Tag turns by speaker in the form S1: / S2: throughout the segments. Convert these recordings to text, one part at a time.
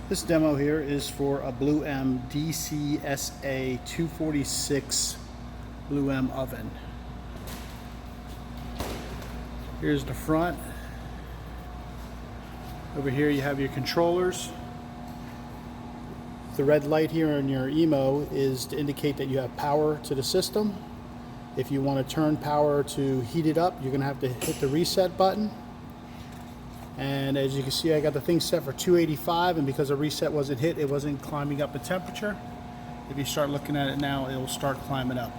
S1: This demo here is for a Blue M DCSA 246 Blue M oven. Here's the front. Over here you have your controllers. The red light here on your EMO is to indicate that you have power to the system. If you want to turn power to heat it up, you're going to have to hit the reset button. And as you can see, I got the thing set for 285, and because the reset wasn't hit, it wasn't climbing up in temperature. If you start looking at it now, it will start climbing up.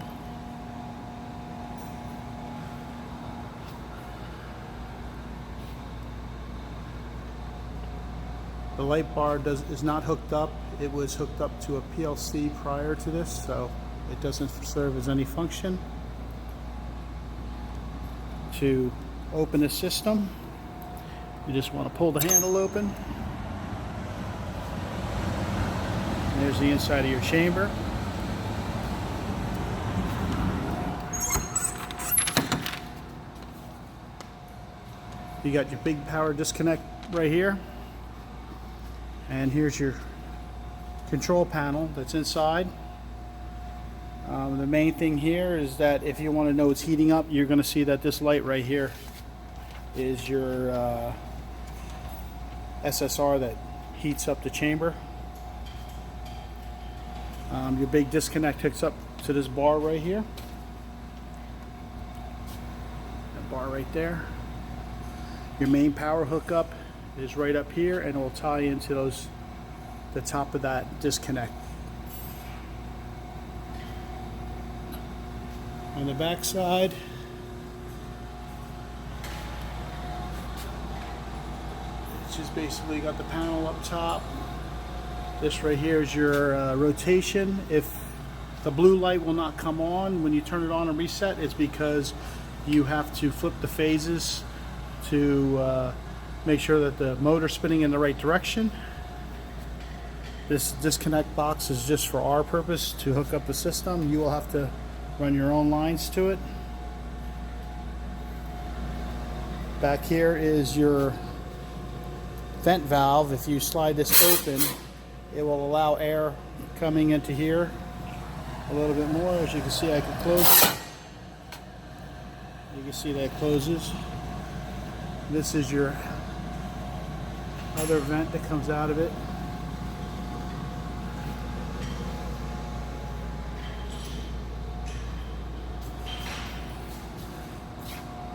S1: The light bar is not hooked up. It was hooked up to a PLC prior to this, so it doesn't serve as any function. To open the system, you just want to pull the handle open. And there's the inside of your chamber. You got your big power disconnect right here. And here's your control panel that's inside. The main thing here is that if you want to know it's heating up, you're going to see that this light right here is your SSR that heats up the chamber. Your big disconnect hooks up to this bar right here. That bar right there. Your main power hookup is right up here, and it will tie into the top of that disconnect. On the back side, it's just basically got the panel up top. This right here is your rotation. If the blue light will not come on when you turn it on and reset, it's because you have to flip the phases to make sure that the motor's spinning in the right direction. This disconnect box is just for our purpose to hook up the system. You will have to run your own lines to it. Back here is your vent valve. If you slide this open, it will allow air coming into here a little bit more. As you can see, I can close it. You can see that it closes. This is your other vent that comes out of it.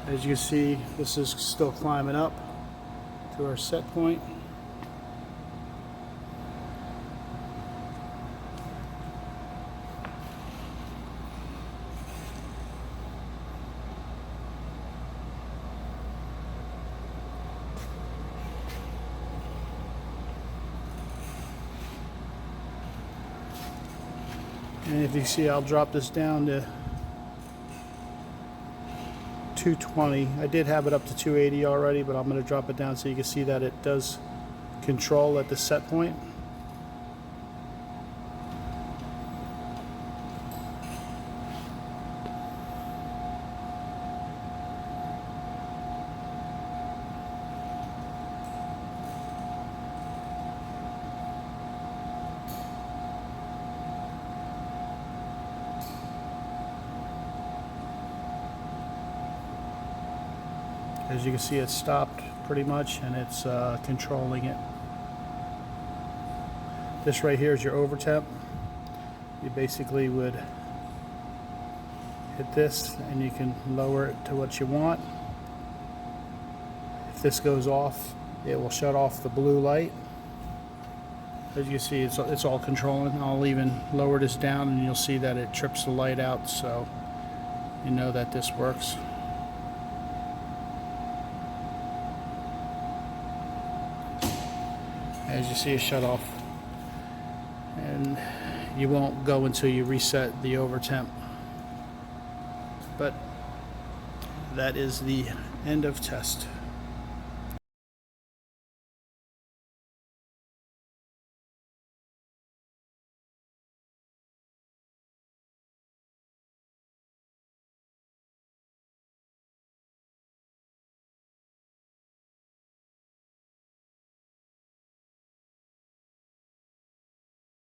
S1: As you can see, this is still climbing up to our set point. And if you see, I'll drop this down to 220. I did have it up to 280 already, but I'm going to drop it down so you can see that it does control at the set point. As you can see, it's stopped pretty much, and it's controlling it. This right here is your over temp. You basically would hit this and you can lower it to what you want. If this goes off, it will shut off the blue light. As you can see, it's all controlling. I'll even lower this down and you'll see that it trips the light out, so you know that this works. As you see, it shut off, and you won't go until you reset the over temp. But that is the end of test.